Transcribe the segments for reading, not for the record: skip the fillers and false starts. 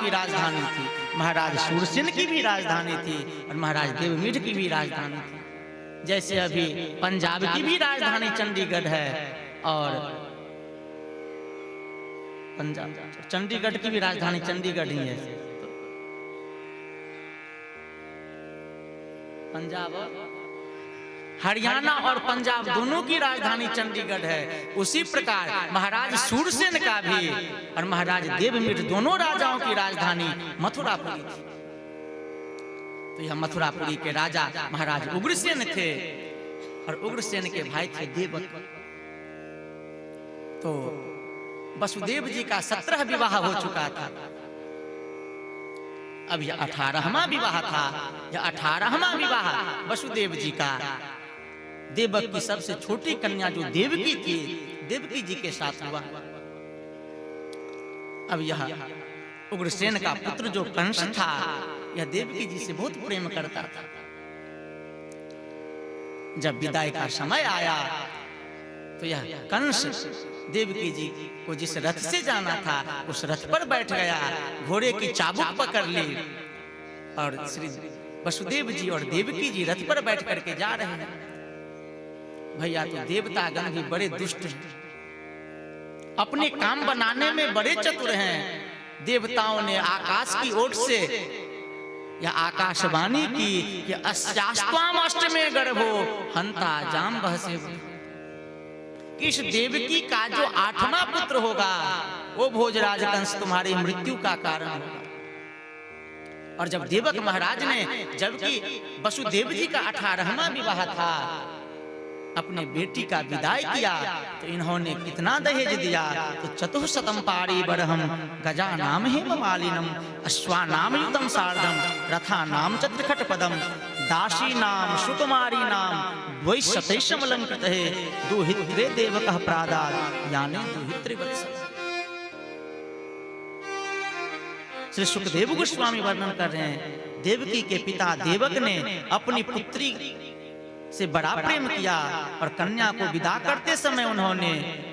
की राजधानी थी, महाराज शूरसेन की भी राजधानी थी और महाराज देवमीढ़ की भी राजधानी थी। जैसे अभी पंजाब की भी राजधानी चंडीगढ़ है और पंजाब चंडीगढ़ की भी राजधानी चंडीगढ़ ही है। तो पंजाब हरियाणा और पंजाब दोनों की राजधानी चंडीगढ़ है। उसी प्रकार महाराज शूरसेन का भी और महाराज देवमीढ़ दोनों राजाओं की राजधानी मथुरापुरी थी। तो यह मथुरापुरी के राजा महाराज उग्रसेन थे और उग्रसेन के भाई थे देवक। तो वसुदेव जी का 17 विवाह हो चुका था। अब यह 18वां विवाह था। यह 18वां विवाह वसुदेव जी का देवक की सबसे छोटी कन्या जो देवकी थी, देवकी जी के साथ हुआ। अब यह उग्रसेन का पुत्र जो कंस था, यह देवकी जी से बहुत प्रेम करता था। जब विदाई का समय आया तो यह कंस देवकी जी को जिस रथ से जाना था उस रथ पर बैठ गया, घोड़े की चाबुक पकड़ ली और श्री वसुदेव जी और देवकी जी रथ पर बैठ करके जा रहे हैं। भैया तो देवतागण भी बड़े दुष्ट हैं, अपने काम बनाने में बड़े चतुर हैं। देवताओं ने आकाश की ओर से यह आकाशवाणी की कि अस्यास्त्वाम अष्टमे गर्भो हंता जाम बहसे, कि इस देवकी का जो 8वां पुत्र होगा वो भोजराज कंस तुम्हारी मृत्यु का कारण होगा। और जब देवक महाराज ने, जबकि वसुदेव जी का 18वां विवाह था, अपने बेटी का विदाई किया तो इन्होंने कितना दहेज दिया? तो चतुःशतम पारी बरहम गजा नाम हेम मालिनम अश्वा नाम युतम सार्धम रथा नाम चत्रखट पदम दासी नाम सुकुमारी नाम द्वैशतैशम अलंकृत है दुहित्रे देवकः प्रादाद यानी दुहित्रे वत्सल। श्री सुखदेव गोस्वामी वर्णन कर रहे हैं, देवकी के पिता देवक ने अपनी पुत्री से बड़ा प्रेम किया और कन्या को विदा करते समय उन्होंने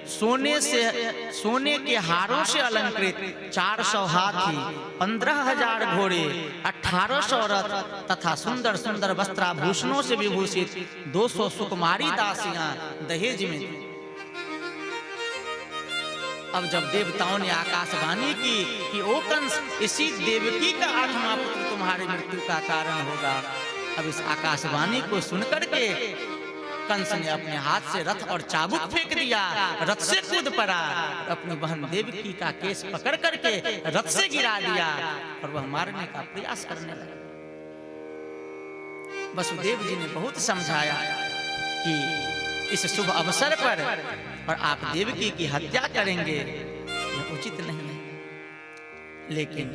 सोने के हारों से अलंकृत 400 हाथी, 15,000 घोड़े, 1800 रथ तथा सुंदर सुंदर वस्त्राभूषणों से विभूषित 200 सुकुमारी दासियां दहेज में दी। अब जब देवताओं ने आकाशवाणी की कि ओ कंस, इसी देवकी का 8वां पुत्र तुम्हारी मृत्यु का कारण होगा। अब इस आकाशवाणी को सुनकर के कंस ने अपने हाथ से रथ और चाबुक फेंक दिया, रथ से कूद पड़ा, अपनी बहन देवकी का केस पकड़ करके रथ से गिरा दिया और वह मारने का प्रयास करने लगा। वसुदेव जी ने बहुत समझाया कि इस शुभ अवसर पर और आप देवकी की हत्या करेंगे यह उचित नहीं है, लेकिन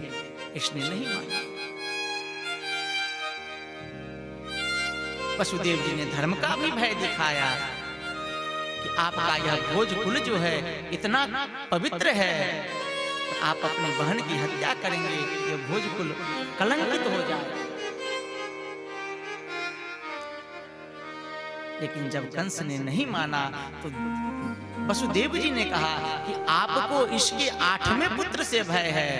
इसने नहीं माना। वसुदेव जी ने धर्म का भी भय दिखाया कि आपका यह भोजकुल जो है इतना पवित्र है, तो आप अपनी बहन की हत्या करेंगे, यह भोजकुल कलंकित हो जाए। लेकिन जब कंस ने नहीं माना तो वसुदेव जी ने कहा कि आपको इसके 8वें पुत्र से भय है,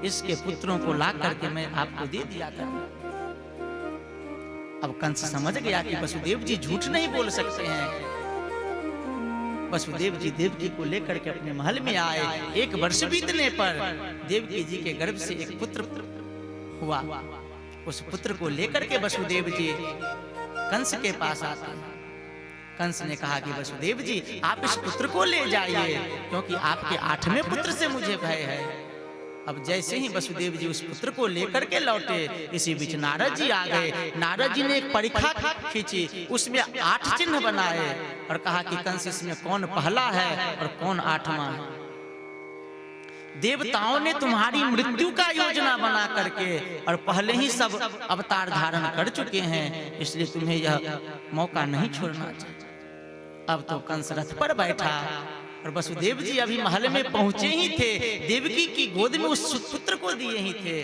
इसके पुत्रों को ला करके मैं आपको दे दिया करूं। अब कंस समझ गया कि वसुदेव जी झूठ नहीं बोल सकते हैं। वसुदेव जी देवकी को लेकर के अपने महल में आए। 1 वर्ष बीतने पर देवकी जी के गर्भ से एक पुत्र हुआ। उस पुत्र को लेकर के वसुदेव जी कंस के पास आते हैं। कंस ने कहा कि वसुदेव जी आप इस पुत्र को ले जाइए, क्योंकि आपके 8वें पुत्र से मुझे भय है। अब जैसे ही वसुदेव जी उस पुत्र को लेकर के लौटे, इसी बीच नारद जी आ गए। नारद जी ने एक परीक्षा खींची, उसमें 8 चिन्ह बनाए और कहा कि कंस इसमें कौन पहला है और कौन 8वां है। देवताओं ने तुम्हारी मृत्यु का योजना बना करके और पहले ही सब अवतार धारण कर चुके हैं, इसलिए तुम्हें यह मौका नहीं छोड़ना चाहिए। अब तो कंस रथ पर बैठा और वसुदेव जी अभी महल में पहुंचे ही थे, देवकी की गोद में उस पुत्र को दिए ही थे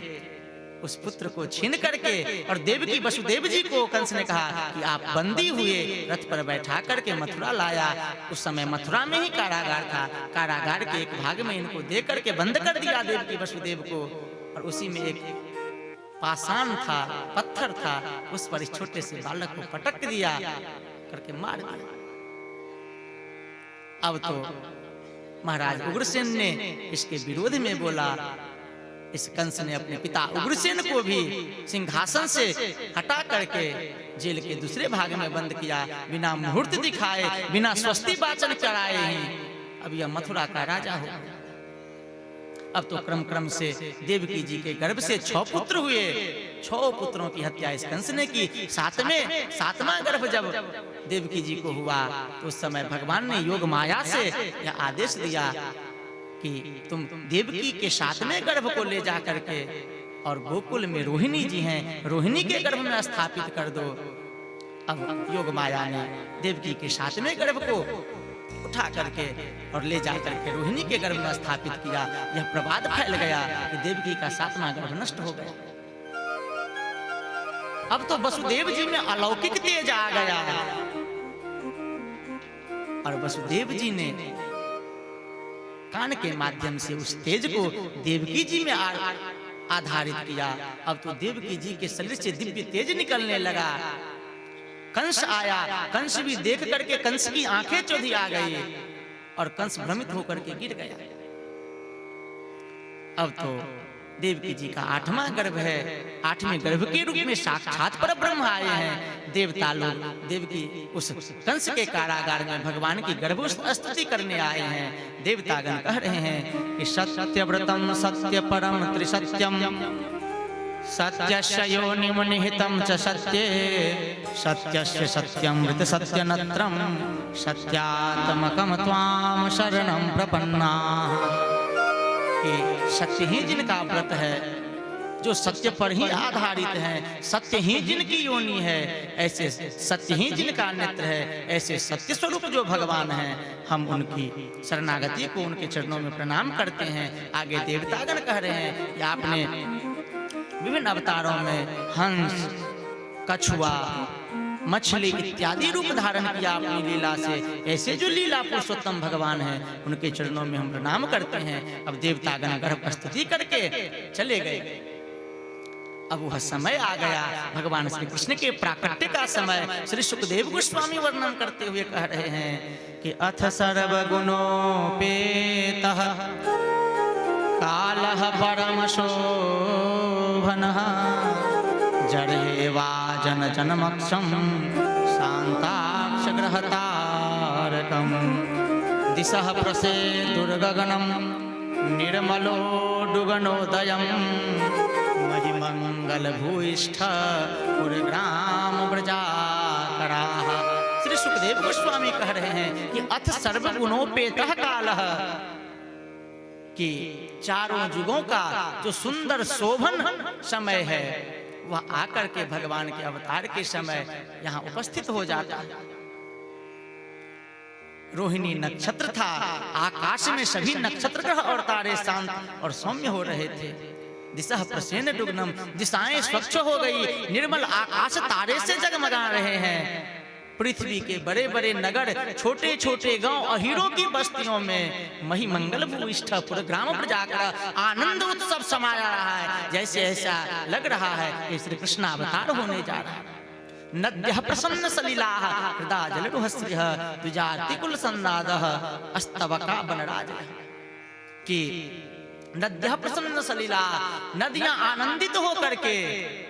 उस पुत्र को छीन करके और देवकी वसुदेव जी को कंस ने कहा कि आप बंदी हुए रथ पर बैठा करके मथुरा लाया। उस समय मथुरा में ही कारागार था। कारागार के एक भाग में इनको दे करके बंद कर दिया देवकी वसुदेव को, और उसी में एक पाषाण था, पत्थर था, उस पर इस छोटे से बालक को पटक दिया करके मार दिया। अब तो महाराज उग्रसेन ने इसके विरोध में बोला। इस कंस ने अपने पिता उग्रसेन को भी सिंहासन से हटा करके जेल के दूसरे भाग में बंद किया, बिना मुहूर्त दिखाए, बिना स्वस्ति वाचन कराए ही अब यह मथुरा का राजा हो। अब तो क्रम क्रम से देवकी जी के गर्भ से 6 पुत्र हुए। 6 पुत्रों की हत्या इस कंस ने की। 7वां गर्भ जब देवकी जी को हुआ तो उस समय भगवान ने योग माया से यह आदेश दिया कि तुम देवकी के 7वें गर्भ को ले जा करके और गोकुल में रोहिणी जी हैं, रोहिणी के गर्भ में स्थापित कर दो। अब योग माया ने देवकी के 7वें गर्भ को उठा करके और ले जा करके रोहिणी के गर्भ में स्थापित किया। यह प्रवाद फैल गया कि देवकी का 7वां गर्भ नष्ट हो गया। अब तो वसुदेव जी में अलौकिक तेज आ गया और वसुदेव जी ने कान के माध्यम से उस तेज को देवकी जी में आधारित किया। अब तो देवकी जी के शरीर से दिव्य तेज निकलने लगा। कंस आया, कंस भी देख करके कंस की आंखें चौधी आ गई और कंस भ्रमित होकर के गिर गया। अब तो देवकी जी का 8वां गर्भ है। 8वें गर्भ के रूप में साक्षात परब्रह्म आए हैं। देवता लोग देवकी उस कंस के कारागार में भगवान की गर्भ स्तुति करने आए हैं। देवतागण कह रहे हैं कि सत्यव्रतम सत्य परम त्रिसत्यम सत्यस्य योनिम निहितं च सत्ये सत्यस्य सत्यमृत सत्यनत्रम सत्यात्मकं त्वां शरणं प्रपन्नाः। कि सत्य ही जिनका व्रत है, जो सत्य पर ही आधारित है, सत्य ही जिनकी योनि है, ऐसे सत्य ही जिनका नेत्र है, ऐसे सत्य स्वरूप जो भगवान हैं, हम उनकी शरणागति को उनके चरणों में प्रणाम करते हैं। आगे देवतागण कह रहे हैं कि आपने विभिन्न अवतारों में हंस, कछुआ, मछली इत्यादि रूप धारण किया अपनी लीला से। ऐसे जो लीला पुरुषोत्तम भगवान हैं, उनके चरणों में हम प्रणाम करते हैं। अब देवतागण गर्भ स्तुति करके चले गए। अब वह समय आ गया भगवान श्री कृष्ण के प्राकट्य का समय। श्री सुखदेव गोस्वामी वर्णन करते हुए कह रहे हैं कि अथ सर्वगुणोपेतः कालः परम शोभनः जड़ेवा जन जनमक्षम शांताक्ष ग्रहतारकम दिशः प्रसे दुर्गगनम निर्मलो डुगनोदयम महिमंगल भूयिष्ठ पुरग्राम ब्रजाकराः। श्री सुखदेव गोस्वामी कह रहे हैं कि अथ सर्वगुणोपेतः कालः, कि चारों युगों का जो सुंदर शोभन समय है वह आकर के भगवान के अवतार के समय यहाँ उपस्थित हो जाता है। रोहिणी नक्षत्र था, आकाश में सभी नक्षत्र ग्रह और तारे शांत और सौम्य हो रहे थे। दिशा प्रसेन डुग्नम, दिशाएं स्वच्छ हो गई, निर्मल आकाश तारे से जगमगा रहे हैं। पृथ्वी के बड़े बड़े नगर, छोटे छोटे गांव, अहीरों की बस्तियों में महिमंगल भूयिष्ठ पुरग्राम प्रजाकर आनंद उत्सव समाया रहा है। जैसे ऐसा लग रहा है कि श्री कृष्ण अवतार होने जा रहा है। नद्यः प्रसन्न सलिलाः हृदा जलरुहस्रिः द्विजातिकुल सन्नादः अस्तवका बनराजः। कि नद्यः प्रसन्न सलिला, नदियां आनंदित हो करके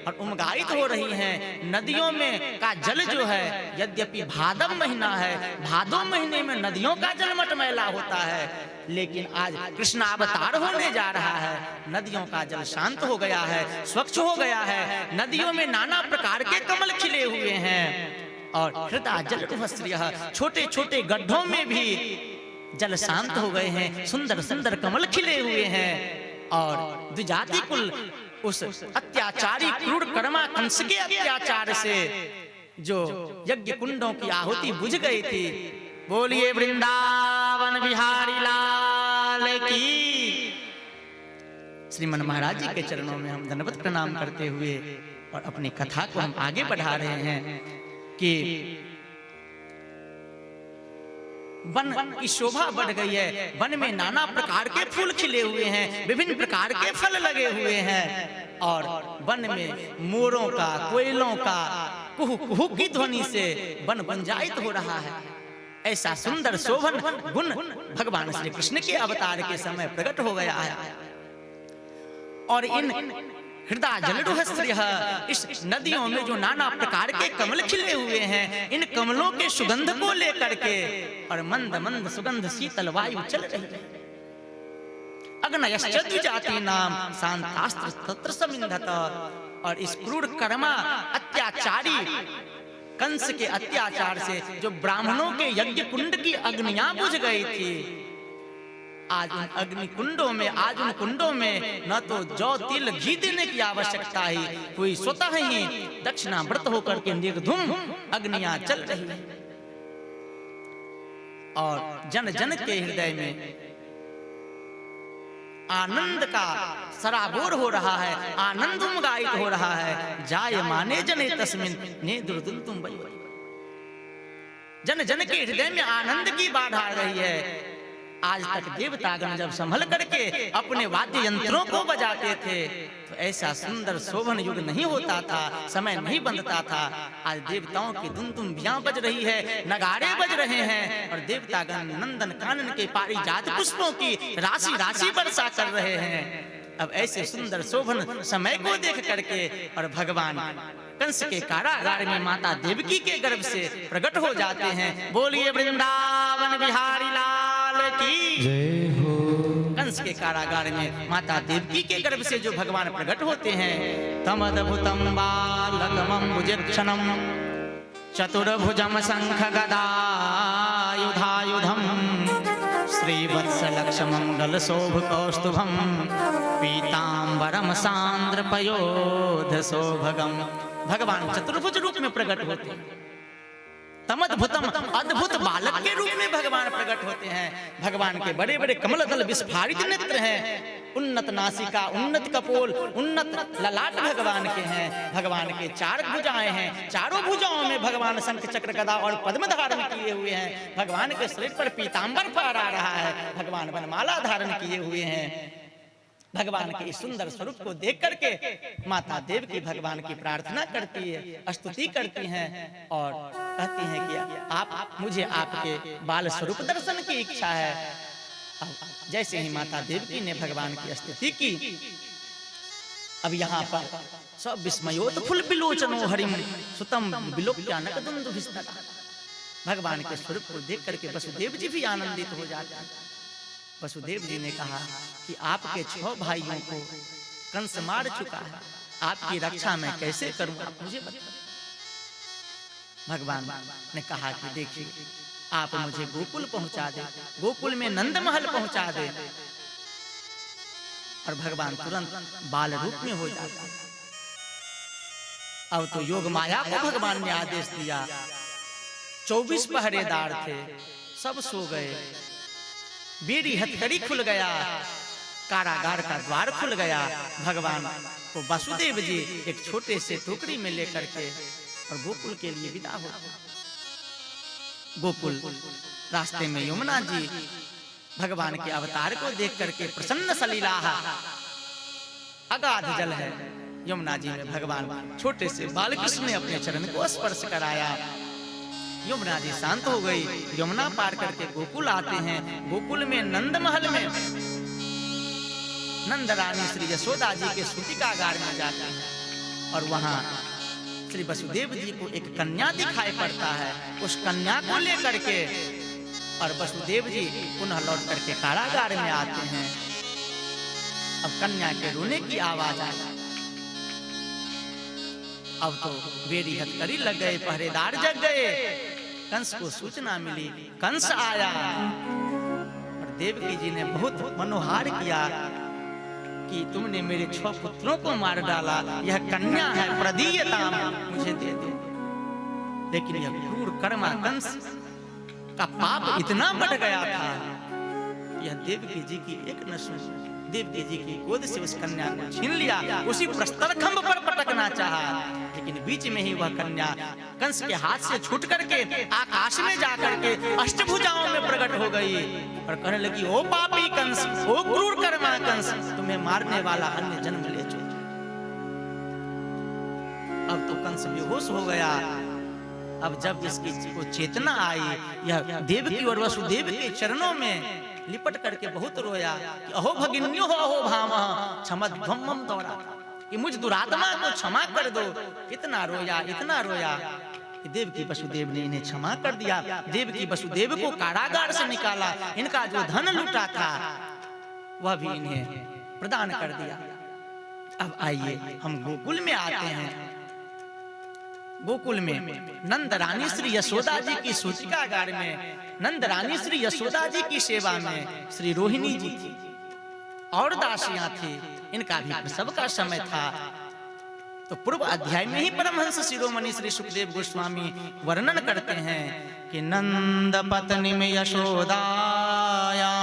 और उमगायित हो रही हैं। नदियों में का जल जो है, यद्यपि भादव महीना है, भादो महीने में नदियों का जल मटमैला होता है, लेकिन आज कृष्ण अवतार होने जा रहा है। नदियों का जल शांत हो गया है, स्वच्छ हो गया है। नदियों में नाना प्रकार के कमल खिले हुए हैं और हृदय जल रुहस्रियः, छोटे छोटे गड्ढों में भी जल शांत हो गए हैं, सुंदर सुंदर कमल खिले हुए हैं। और द्विजाति कुल उस अत्याचारी क्रूर कर्मा कंस के अत्याचार से जो यज्ञ कुंडों की आहुति बुझ गई थी। बोलिए वृंदावन बिहारी लाल की। श्रीमन महाराज जी के चरणों में हम दंडवत प्रणाम करते हुए और अपनी कथा को हम आगे बढ़ा रहे हैं कि वन की शोभा बढ़ गई है। वन में नाना प्रकार के फूल खिले हुए हैं, विभिन्न प्रकार के फल लगे हुए हैं और वन में मोरों का, कोयलों का कुहू कुहू की ध्वनि से वन गुंजायित हो रहा है। ऐसा सुंदर शोभन गुण भगवान श्री कृष्ण के अवतार के समय प्रकट हो गया है। और इन हृदय जलडुहस्त्रियः, इस नदियों में जो नाना प्रकार के कमल खिले हुए हैं, इन कमलों के सुगंध को लेकर के और मंद मंद सुगंध शीतल वायु चल रही है। अग्नयश्च द्विजातीनां शान्तास्त्र तत्र समिन्धत, और इस क्रूर कर्मा अत्याचारी कंस के अत्याचार से जो ब्राह्मणों के यज्ञ कुंड की अग्नियां बुझ गई थी, आज उन अग्नि कुंडों में, आज उन कुंडों में न तो जौ तिल घी देने की आवश्यकता ही, कोई स्वतः ही दक्षिणा व्रत होकर के निर्धूम अग्नियां चल रही है। और जन जन के हृदय में आनंद का सराबोर हो रहा है, आनंद उमगायित हो रहा है। जाय माने जने तस्मिन ने दुर्दुलतुम बई, जन जन के हृदय में आनंद की बाढ़ आ रही है। आज तक देवतागण जब संभल करके अपने वाद्य यंत्रों को बजाते थे तो ऐसा सुंदर शोभन युग नहीं होता था, समय नहीं बनता था। आज देवताओं की दुमदुमियां बज रही है, नगाड़े बज रहे हैं और देवतागण नंदन कानन के पारिजात पुष्पों की राशि राशि वर्षा कर रहे हैं। अब ऐसे सुंदर शोभन समय को देख करके और भगवान कंस के कारागार में माता देवकी के गर्भ से प्रकट हो जाते हैं। बोलिए वृंदावन बिहारी लाल की जय हो। कंस के कारागार में माता देवकी के गर्भ से जो भगवान प्रकट होते हैं, तम अद्भुतम बालकमं भुजक्षणं चतुर्भुजम शंख गदायुधायुधं श्रीवत्सलक्ष्मं शोभकौस्तुभं पीतांबरम सांद्रपयोध सौभगम। भगवान चतुर्भुज रूप में प्रकट होते हैं। तमद्भुतम, अद्भुत बालक के रूप में भगवान प्रकट होते हैं। भगवान के बड़े बड़े कमलदल विस्फारित नेत्र हैं, उन्नत नासिका, उन्नत कपोल, उन्नत ललाट भगवान के हैं। भगवान के 4 भुजाएं हैं, चारों भुजाओं में भगवान शंख चक्र गदा और पद्म धारण किए हुए हैं। भगवान के शरीर पर पीतांबर फहरा रहा है, भगवान वनमाला धारण किए हुए हैं। भगवान के सुंदर स्वरूप को देख करके माता देवकी भगवान की प्रार्थना करती है, स्तुति करती हैं और कहती हैं कि आप मुझे आपके बाल स्वरूप दर्शन की इच्छा है। जैसे ही माता देवकी ने भगवान की स्तुति की, अब यहाँ पर सब विस्मयोत फुल बिलोचनो हरिम सुतम बिलोक्यानक दुंदुभिस्तता। भगवान के स्वरूप को देख करके वसुदेव जी भी आनंदित हो जाते हैं। वसुदेव जी ने कहा कि आपके 6 भाइयों को कंस मार चुका है, आपकी रक्षा मैं कैसे करूं, आप मुझे बताइए। भगवान ने कहा कि देखिए, आप मुझे गोकुल पहुंचा दे, गोकुल में नंद महल पहुंचा दे। और भगवान तुरंत बाल रूप में हो जाते हैं। अब तो योग माया को भगवान ने आदेश दिया। 24 पहरेदार थे, सब सो गए। बेरी हथकड़ी खुल गया, कारागार का द्वार खुल गया। भगवान को वासुदेव जी एक छोटे से टोकरी में लेकर के और गोकुल के लिए विदा हो। गोकुल रास्ते में यमुना जी भगवान के अवतार को देख करके प्रसन्न सलीलाहा, अगाध जल है। यमुना जी में भगवान छोटे से बालकृष्ण ने अपने चरण को स्पर्श कराया। यमुना जी शांत हो गई। यमुना पार करके गोकुल आते हैं। गोकुल में नंद महल में नंद रानी श्री यशोदा जी के सूतिकागार में जाते हैं और वहां श्री वसुदेव जी को एक कन्या दिखाई पड़ता है। उस कन्या को लेकर के और वसुदेव जी पुनः लौट करके कारागार में आते हैं। अब कन्या के रोने की आवाज आई। अब तो बेरी हथकड़ी लग गए, पहरेदार जग गए। कंस को सूचना मिली, कंस आया और देवकी जी ने बहुत मनोहार किया कि तुमने मेरे 6 पुत्रों को मार डाला, यह कन्या है, प्रदीयता मुझे दे दो। लेकिन यह क्रूर कर्मा कंस का पाप इतना बढ़ गया था, यह देवकी जी की एक न सुनी। देवकी जी की गोद से उस कन्या को छीन लिया, उसी प्रस्तर खंभ पर पटकना चाहा, लेकिन बीच में ही वह कन्या कंस के हाथ से छूट करके आकाश में जा करके अष्टभुजाओं में प्रकट हो गई और कहने लगी, ओ पापी कंस, ओ क्रूर कर्मा कंस, तुम्हें मारने वाला अन्य जन्म ले चुका। अब तो कंस बेहोश हो गया। अब जब इसकी को चेतना आई, यह देवकी और वसुदेव के चरणों में लिपट करके बहुत रोया कि अहो भगिन्यो अहो भामः क्षमध्वम दौड़ा, कि मुझ दुरात्मा को क्षमा कर दो। इतना रोया, इतना रोया कि देवकी वसुदेव ने इन्हें क्षमा कर दिया। देवकी वसुदेव को कारागार से निकाला, इनका जो धन लूटा था वह भी इन्हें प्रदान कर दिया। अब आइए हम गोकुल में आते हैं। गोकुल में नंद रानी श्री यशोदा जी की सूतिकागार में नंद रानी श्री यशोदा जी की सेवा में श्री रोहिणी जी थी और दासियां थी। इनका भी प्रसव का समय था। तो पूर्व अध्याय में ही परमहंस शिरोमणि श्री सुखदेव गोस्वामी वर्णन करते हैं कि नंद पत्नी में यशोदाया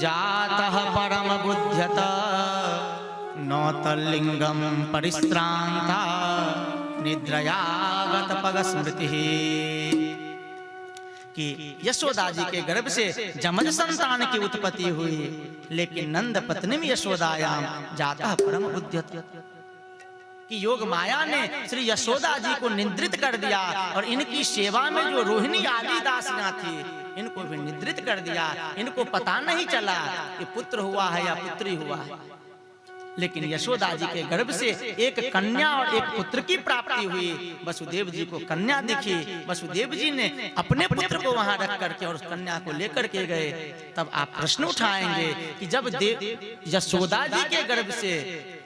जातः परम बुद्ध्यता नौतलिंगम परिश्रांता निद्रयागत पग स्मृति, कि यशोदा जी के गर्भ से जमज संतान की उत्पत्ति हुई, लेकिन नंद पत्नी में यशोदायाम जाता परम बुद्ध्यत, कि योग माया ने श्री यशोदा जी को निद्रित कर दिया और इनकी सेवा में जो रोहिणी आदि दासियां थी इनको भी निद्रित कर दिया। इनको पता नहीं चला कि पुत्र हुआ है या पुत्री हुआ है, लेकिन यशोदा जी के गर्भ से एक कन्या और एक पुत्र की प्राप्ति हुई। वसुदेव जी को कन्या दिखी, वसुदेव जी ने अपने पुत्र को वहां रख करके और उस कन्या को लेकर के गए। तब आप प्रश्न उठाएंगे कि जब यशोदा जी के गर्भ से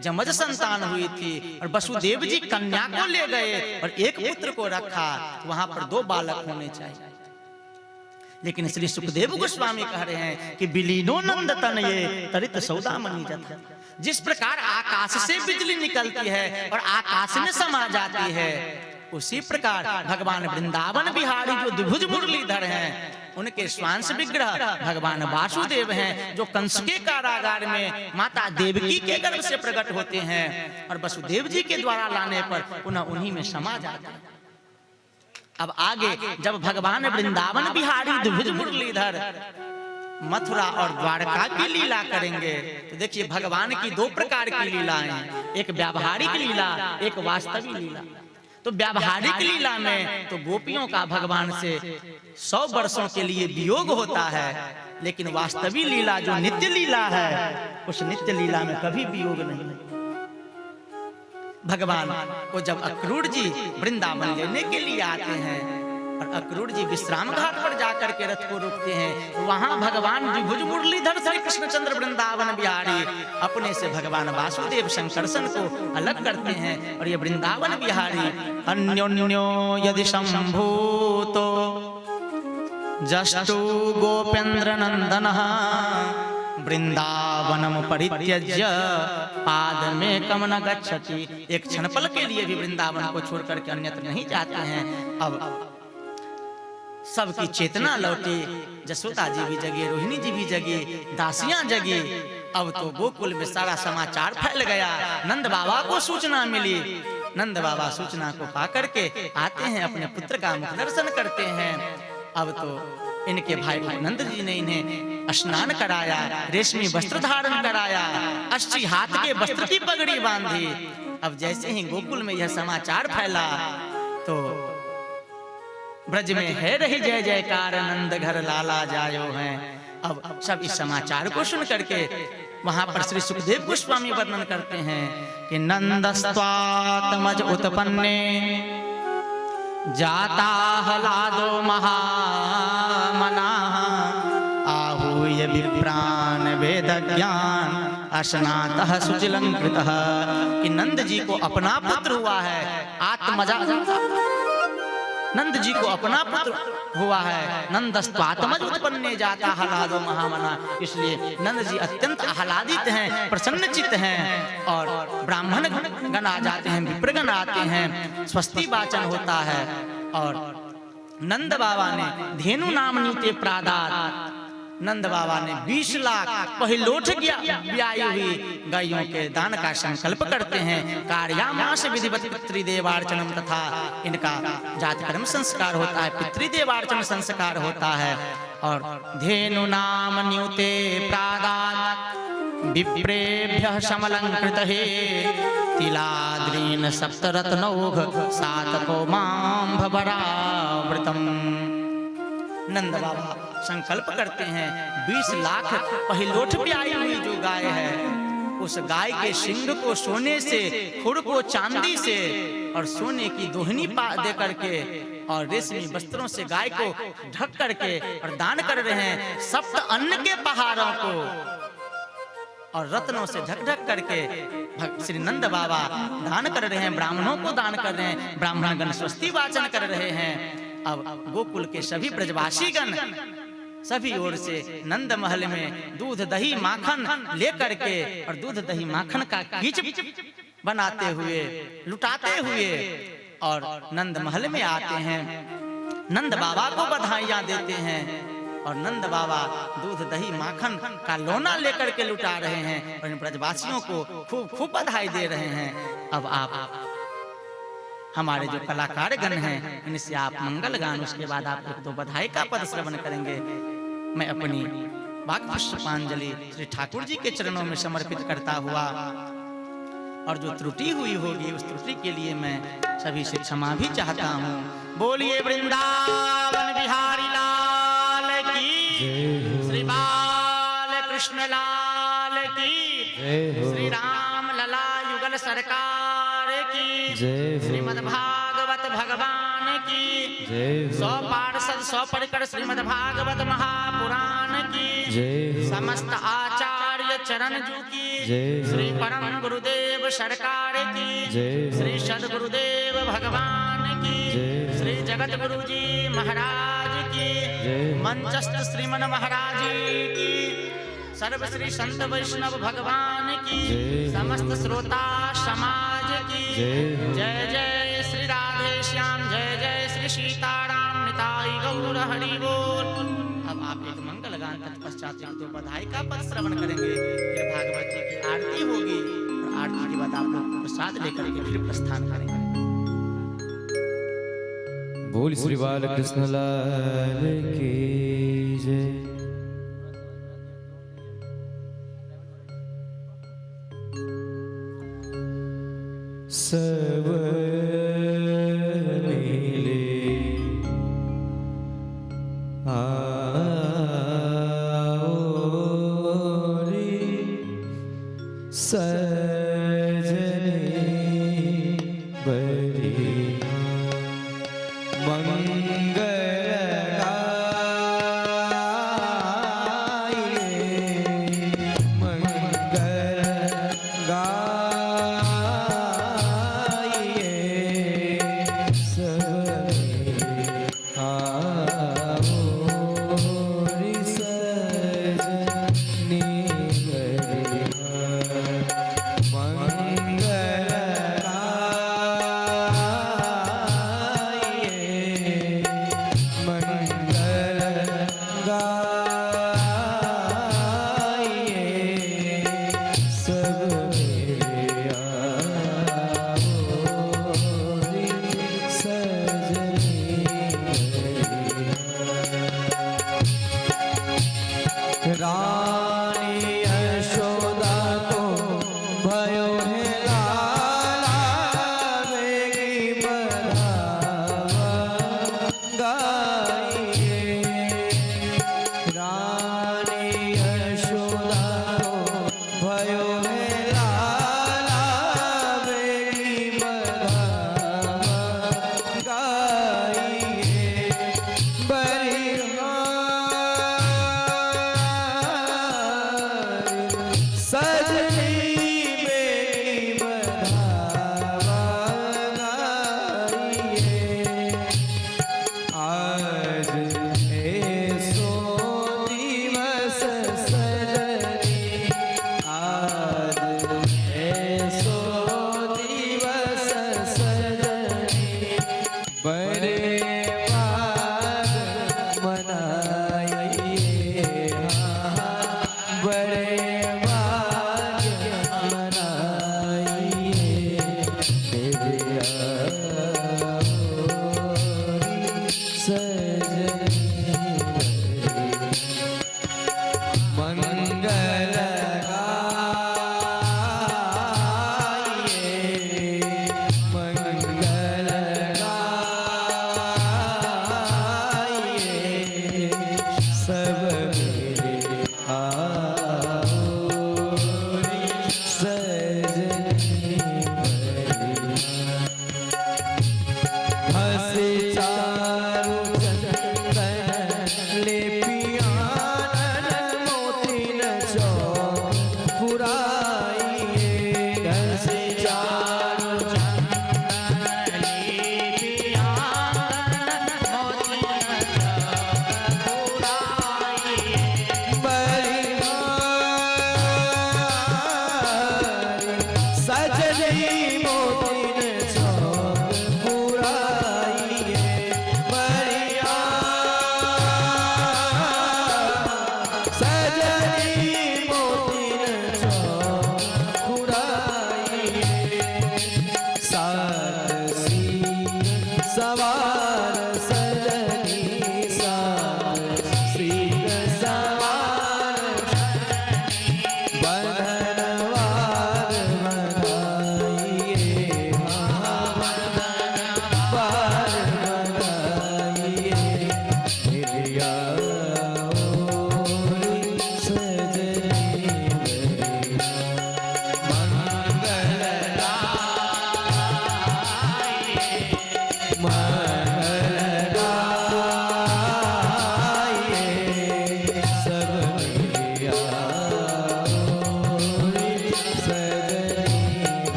जमज संतान हुई थी और वसुदेव जी कन्या को ले गए और एक पुत्र को रखा, वहां पर 2 बालक होने चाहिए। लेकिन श्री सुखदेव गोस्वामी कह रहे हैं कि बिलीनो नंद तनये तरित सौदामणि जथा, जिस प्रकार आकाश से बिजली निकलती है और आकाश में समा जाती है, उसी प्रकार भगवान वृंदावन बिहारी जो द्विभुज मुरलीधर हैं, उनके स्वांश विग्रह भगवान वासुदेव हैं, जो कंस के कारागार में माता देवकी के गर्भ से प्रकट होते हैं और वसुदेव जी के द्वारा लाने पर पुनः उन्हीं में समा जाते हैं। अब आगे जब भगवान वृंदावन बिहारी द्विभुज मुरलीधर मथुरा और द्वारका की लीला करेंगे, तो देखिए भगवान की 2 प्रकार की लीलाएं, एक व्यावहारिक लीला, एक वास्तविक लीला। तो व्यावहारिक लीला में तो गोपियों का भगवान से 100 वर्षों के लिए वियोग होता है, लेकिन वास्तविक लीला जो नित्य लीला है, उस नित्य लीला में कभी वियोग नहीं है। भगवान को जब अक्रूर जी वृंदावन लेने के लिए आते हैं और अक्रूर जी विश्राम घाट पर जाकर के रथ को रोकते हैं, वहां भगवान द्विभुज मुरलीधर श्री कृष्णचंद्र वृंदावन बिहारी अपने से भगवान वासुदेव शंकरसन को अलग करते हैं और ये वृंदावन बिहारी अन्योन्यो यदि संभूतो जष्टु गोपेंद्र नंदनः वृंदावनम परित्यज्य पाद में कम न गच्छति। एक क्षणपल के लिए भी वृंदावन को छोड़ करके अन्यत्र नहीं जाते हैं। अब सबकी चेतना लौटी, जसोदा जी भी जगी, रोहिणी जी भी जगी, दासियां जगी। अब तो गोकुल में सारा समाचार फैल गया। नंद बाबा को सूचना मिली। नंद बाबा सूचना को पाकर के आते हैं, अपने पुत्र का मुख दर्शन करते हैं। अब तो इनके भाई नंद जी ने इन्हें स्नान कराया, रेशमी वस्त्र धारण कराया, 80 हाथ के वस्त्र की पगड़ी बांधी। अब जैसे ही गोकुल में यह समाचार फैला तो ब्रज में है रही जय जयकार, नंद घर लाला जायो हैं। अब सब इस समाचार को सुन करके वहां पर श्री सुखदेव गोस्वामी वर्णन करते हैं कि नंदस्त्वात्मज उत्पन्ने जाता हलादो महामना आहूय विप्रान वेद ज्ञान अश्नातः सुचिलंकृतः। कि नंद जी को अपना पुत्र हुआ है, आत्मजा नंद जी को अपना पुत्र हुआ है। नंदस्त्वात्मज उत्पन्ने जाता हलादो महामना, इसलिए नंद जी अत्यंत आह्लादित हैं, प्रसन्नचित हैं और ब्राह्मण गण आ जाते हैं, विप्रगण आते हैं, स्वस्ति वाचन होता है। और नंद बाबा ने धेनु नामनी ते प्रादात नंद बाबा ने 20 लाख पहिलोठ ब्याई हुई गायों के दान का संकल्प करते हैं। कार्यामास विधिवत पितृदेवार्चनम, तथा इनका जात कर्म संस्कार होता है, पितृदेवार्चन संस्कार होता है। और धेनु नाम न्यूते प्रादात् विप्रेभ्यः समलंकृत हे, तिलाद्रीन सप्तरत्नौघ सातको मां भवरावृतम। नंद बाबा संकल्प करते हैं 20 लाख पहिलोठ ब्याई हुई जो गाय है, उस गाय के सिंग को सोने से, खुर को चांदी से और सोने की दोहनी दे करके और रेशमी वस्त्रों से गाय को ढक करके और दान कर रहे हैं। सप्त अन्न के पहाड़ों को और रत्नों से ढक ढक करके श्री नंद बाबा दान कर रहे हैं, ब्राह्मणों को दान कर रहे हैं। ब्राह्मण गण स्वस्ति वाचन कर रहे हैं। अब गोकुल के सभी ब्रजवासी गण सभी ओर से नंद महल में दूध दही माखन लेकर के और दूध दही माखन का कीच बनाते हुए लुटाते हुए और नंद महल में आते हैं। नंद बाबा को बधाइयां देते हैं और नंद बाबा दूध दही माखन का लोना लेकर के लुटा रहे हैं और इन ब्रजवासियों को खूब खूब बधाई दे रहे हैं। अब आप हमारे जो कलाकार गण हैं इनसे आप मंगल गान, उसके बाद आप एक दो बधाई का पद श्रवण करेंगे। मैं अपनी वाक् पुष्पांजलि श्री ठाकुर जी के चरणों में समर्पित करता हुआ और जो त्रुटि हुई होगी उस त्रुटि के लिए मैं सभी से क्षमा भी चाहता हूँ। बोलिए वृंदावन बिहारी लाल की, श्री बाल कृष्ण लाल की, श्री राम लला युगल सरकार की, श्रीमद् भागवत भगवान की, 100 पार्षद 100 परिकर श्रीमद् भागवत महापुराण की, समस्त आचार्य चरण जू की, श्री परम गुरुदेव सरकार की, श्री सदगुरुदेव भगवान की, श्री जगत गुरु जी महाराज की, मंचस्थ श्रीमन महाराज की, सर्व श्री संत वैष्णव भगवान की, समस्त श्रोता समाज की जय जय श्री राधे श्याम, जय जय श्री सीताराम, निताई गौर हरि बोल। अब आप एक मंगल गान तत्पश्चात एक दो बधाई का पद श्रवण करेंगे, फिर भागवत जी की आरती होगी और आरती के बाद आप लोग प्रसाद लेकर के फिर प्रस्थान करेंगे। बोल श्री बाल कृष्ण लाल की जय। सब मिले आओ रे सजने बड़ी मंगल सब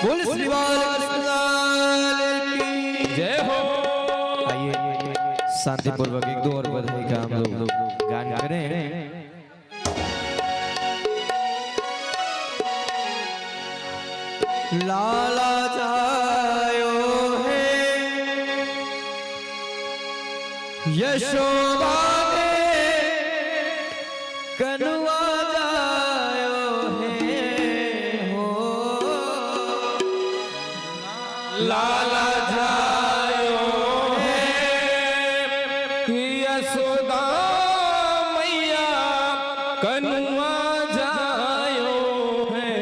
बोल श्री बाल की जय हो। आइए शांतिपूर्वक एक दो और बधाई का हम लोग गान करें। लाला जायो है यशोदा कनुआ जायो है हो लाला जायो है यशोदा मैया कनुआ जायो है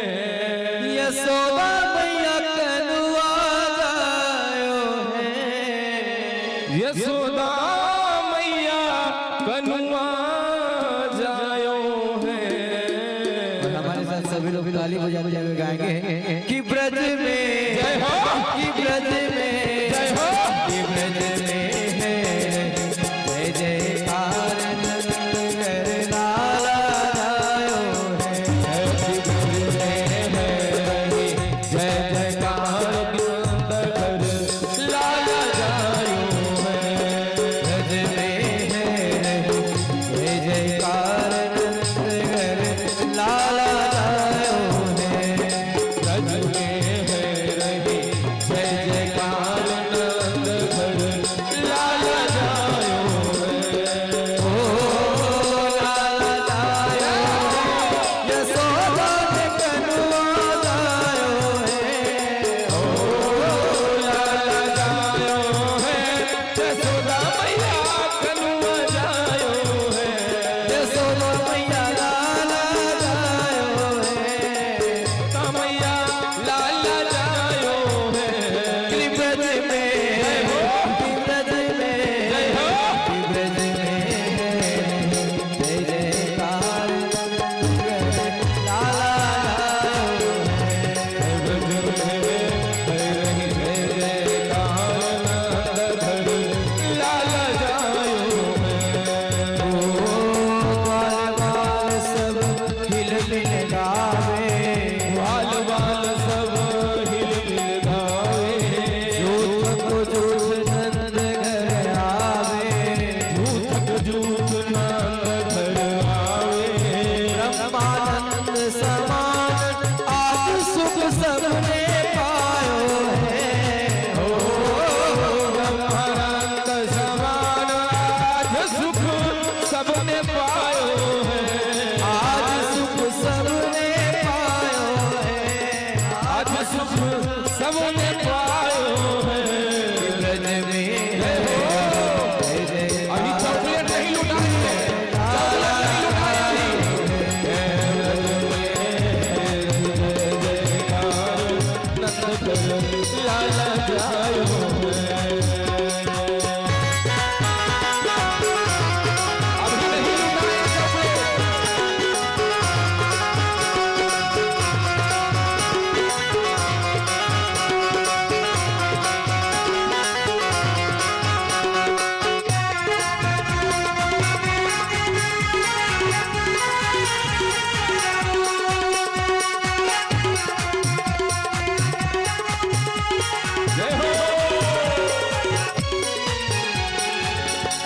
यशोदा मैया कनुआ जायो है यशोदा मैया कनुआ सभी लोग ताली बजाते हुए गाएंगे कि ब्रज में जय हो, कि ब्रज में जय हो, कि ब्रज में है जय जयकार लाला जायो है कि ब्रज में है जय जयकार लाला जायो है ब्रज में है जय जयकार लाला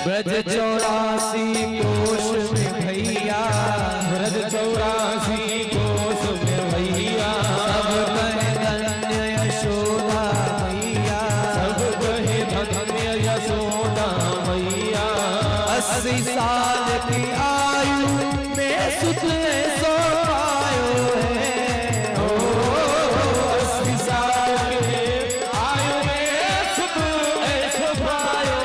ब्रज 84 कोश में भैया ब्रज 84 कोश में भैया सब कहे धन्य यशोदा मैया सब कहे धन्य यशोदा मैया 80 साल की आयु में सुख सो पायो है ओ 80 साल की आयु में सुख ऐसो पायो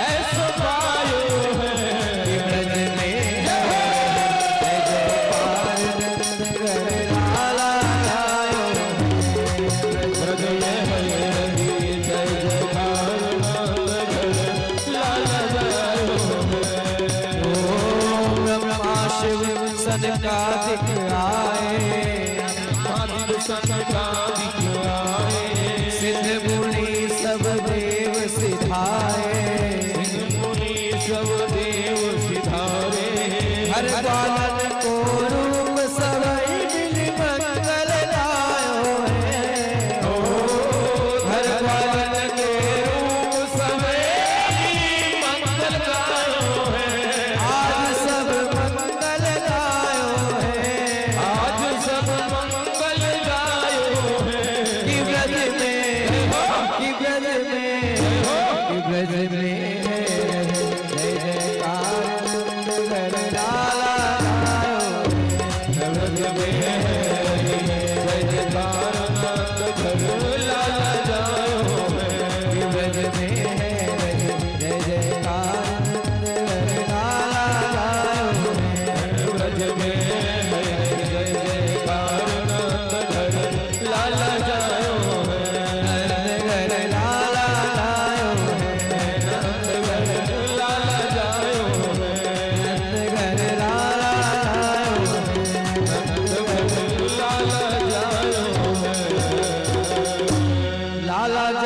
ऐसा पायो है ब्रज में जय जयकार लाला जायो ब्रज में जय जयकार लाला जायो ओम ब्रह्मा शिव सनकादिक आए महादेव सनकादिक आए सिद्ध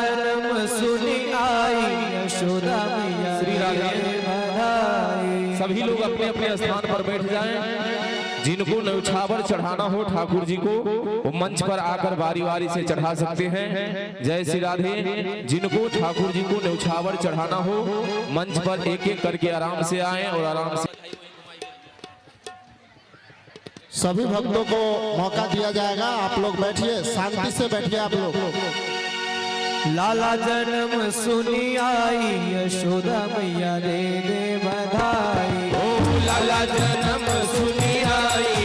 जन्म सुनी आई यशोदा मैया श्री राधे। दे बधाई। सभी लोग अपने अपने स्थान पर बैठ जाएं। जिनको न्यौछावर चढ़ाना हो ठाकुर जी को, वो मंच पर आकर बारी बारी से चढ़ा सकते हैं। जय श्री राधे। जिनको ठाकुर जी को न्यौछावर चढ़ाना हो, मंच पर एक एक करके आराम से आए और आराम से। सभी भक्तों को मौका दिया जाएगा। आप लोग बैठिए, शांति से बैठिए आप लोग। लाला जन्म सुनी आई यशोदा मैया दे बधाई। ओ लाला जन्म सुनी आई